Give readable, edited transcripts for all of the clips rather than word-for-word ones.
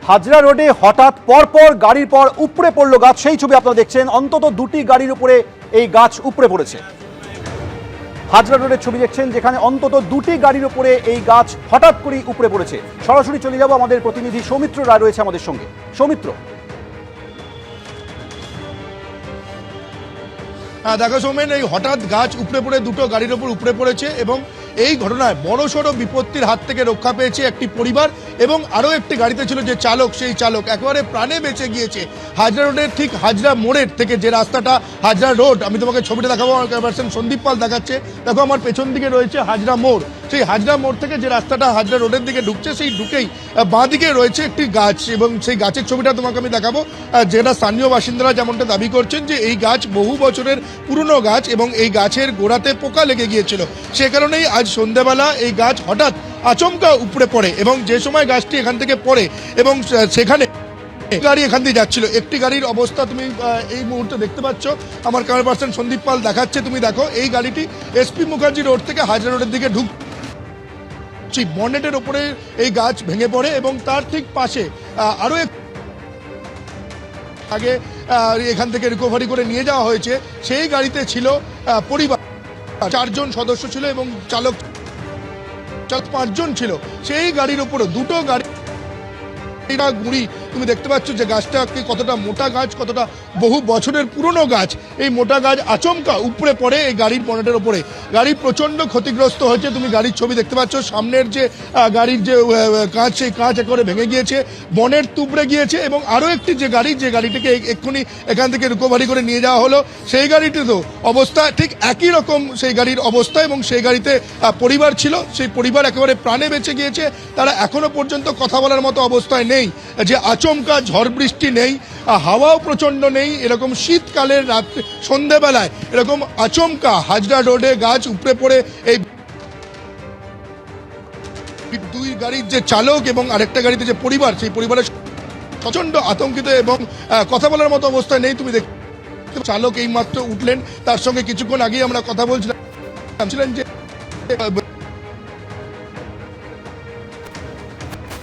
হাজরা রোডে হঠাৎ পরপর গাড়ির পর উপড়ে পড়লো গাছ, সেই ছবি আপনারা দেখছেন। অন্তত দুটি গাড়ির উপরে এই গাছ উপড়ে পড়েছে। হাজরা রোডের ছবি দেখছেন, যেখানে অন্তত দুটি গাড়ির উপরে এই গাছ হঠাৎ করেই উপড়ে পড়েছে। সরাসরি চলে যাব, আমাদের প্রতিনিধি সৌমিত্র রায় রয়েছে আমাদের সঙ্গে। সৌমিত্র, দেখো সৌমেন, এই হঠাৎ গাছ উপড়ে পড়ে দুটো গাড়ির ওপর উপড়ে পড়েছে এবং এই ঘটনায় বড়সড় বিপত্তির হাত থেকে রক্ষা পেয়েছে একটি পরিবার এবং আরও একটি গাড়িতে ছিল যে চালক, সেই চালক একেবারে প্রাণে বেঁচে গিয়েছে। হাজরা রোডের ঠিক হাজরা মোড়ের থেকে যে রাস্তাটা হাজরা রোড, আমি তোমাকে ছবিটা দেখাবো, আমার পার্সন সন্দীপ পাল দেখাচ্ছে। দেখো আমার পেছন দিকে রয়েছে হাজরা মোড়। সেই হাজরা মোড় থেকে যে রাস্তাটা হাজরা রোডের দিকে ঢুকছে, সেই ঢুকেই বাঁ দিকে রয়েছে একটি গাছ এবং সেই গাছের ছবিটা তোমাকে আমি দেখাবো, যেটা স্থানীয় বাসিন্দারা যেমনটা দাবি করছেন যে এই গাছ বহু বছরের পুরনো গাছ এবং এই গাছের গোড়াতে পোকা লেগে গিয়েছিল। সে কারণেই আজ সন্ধ্যাবেলা এই গাছ হঠাৎ আচমকা উপড়ে পড়ে এবং যে সময় গাছটি এখান থেকে পড়ে এবং সেখানে গাড়ি এখান দিয়ে যাচ্ছিল। একটি গাড়ির অবস্থা তুমি এই মুহূর্তে দেখতে পাচ্ছ, আমার ক্যামেরা পার্সন সন্দীপ পাল দেখাচ্ছে। তুমি দেখো এই গাড়িটি এসপি মুখার্জি রোড থেকে হাজরা রোডের দিকে ঢুকছে, বনেটের ওপরে এই গাছ ভেঙে পড়ে এবং তার ঠিক পাশে আরো আগে এখান থেকে রিকভারি করে নিয়ে যাওয়া হয়েছে। সেই গাড়িতে ছিল পরিবার, 4 জন সদস্য ছিল এবং চালক 5 জন ছিল। সেই গাড়ির উপরও দুটো গাড়ি গুঁড়ি তুমি দেখতে পাচ্ছ যে গাছটা কতটা মোটা গাছ, কতটা বহু বছরের পুরনো গাছ। এই মোটা গাছ আচমকা উপড়ে পড়ে এই গাড়ির বনেটের উপরে। গাড়ি প্রচন্ড ক্ষতিগ্রস্ত হয়েছে। তুমি গাড়ির ছবি দেখতে পাচ্ছ, সামনের যে গাড়ির যে কাঁচ, সেই কাঁচ একেবারে ভেঙে গিয়েছে, বনেট তুবড়ে গিয়েছে এবং আরও একটি যে গাড়িটিকে এক্ষুনি এখান থেকে রিকভারি করে নিয়ে যাওয়া হলো, সেই গাড়িটিতেও অবস্থা ঠিক একই রকম সেই গাড়ির অবস্থা এবং সেই গাড়িতে পরিবার ছিল। সেই পরিবার একেবারে প্রাণে বেঁচে গিয়েছে। তারা এখনো পর্যন্ত কথা বলার মতো অবস্থায় নেই। যে আচমকা ঝড় বৃষ্টি নেই, হাওয়াও প্রচন্ড নেই, এরকম শীতকালের রাত্রে সন্ধ্যাবেলায় এরকম আচমকা হাজরা রোডে গাছ উপড়ে পড়ে এই দুই গাড়ির যে চালক এবং আরেকটা গাড়িতে যে পরিবার, সেই পরিবারের প্রচন্ড আতঙ্কিত এবং কথা বলার মতো অবস্থায় নেই। তুমি দেখতে চালক এইমাত্র উঠলেন, তার সঙ্গে কিছুক্ষণ আগেই আমরা কথা বলছিলাম যে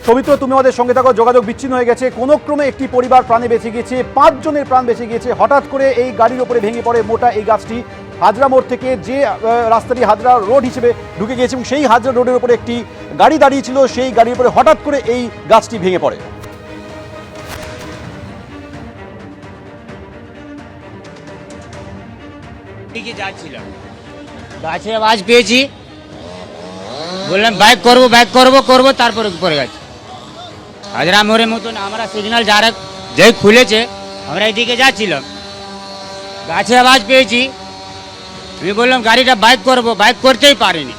সৌমিত্র, তুমি আমাদের সঙ্গে থাকো। যোগাযোগ বিচ্ছিন্ন হয়ে গেছে। কোনো ক্রমে একটি পরিবার প্রাণে বেঁচে গিয়েছে, 5 জনের প্রাণ বেঁচে গিয়েছে। হঠাৎ করে এই গাড়ির উপরে ভেঙে পড়ে মোটা এই গাছটি। হাজরা মোড় থেকে যে রাস্তাটি হাজরা রোড হিসেবে ঢুকে গিয়েছে এবং সেই হাজরা রোডের উপরে একটি গাড়ি দাঁড়িয়েছিল, সেই গাড়ির উপরে হঠাৎ করে এই গাছটি ভেঙে পড়ে। যাচ্ছিলাম, গাছে আওয়াজ পেয়েছি, বললাম বাইক করবো, তারপরে পড়ে গেছে। হাজরা মোড়ের মতন আমরা সিগন্যাল যারা যেই খুলেছে, আমরা এদিকে যাচ্ছিলাম, গাছে আওয়াজ পেয়েছি। আমি বললাম গাড়িটা বাইক করতেই পারিনি।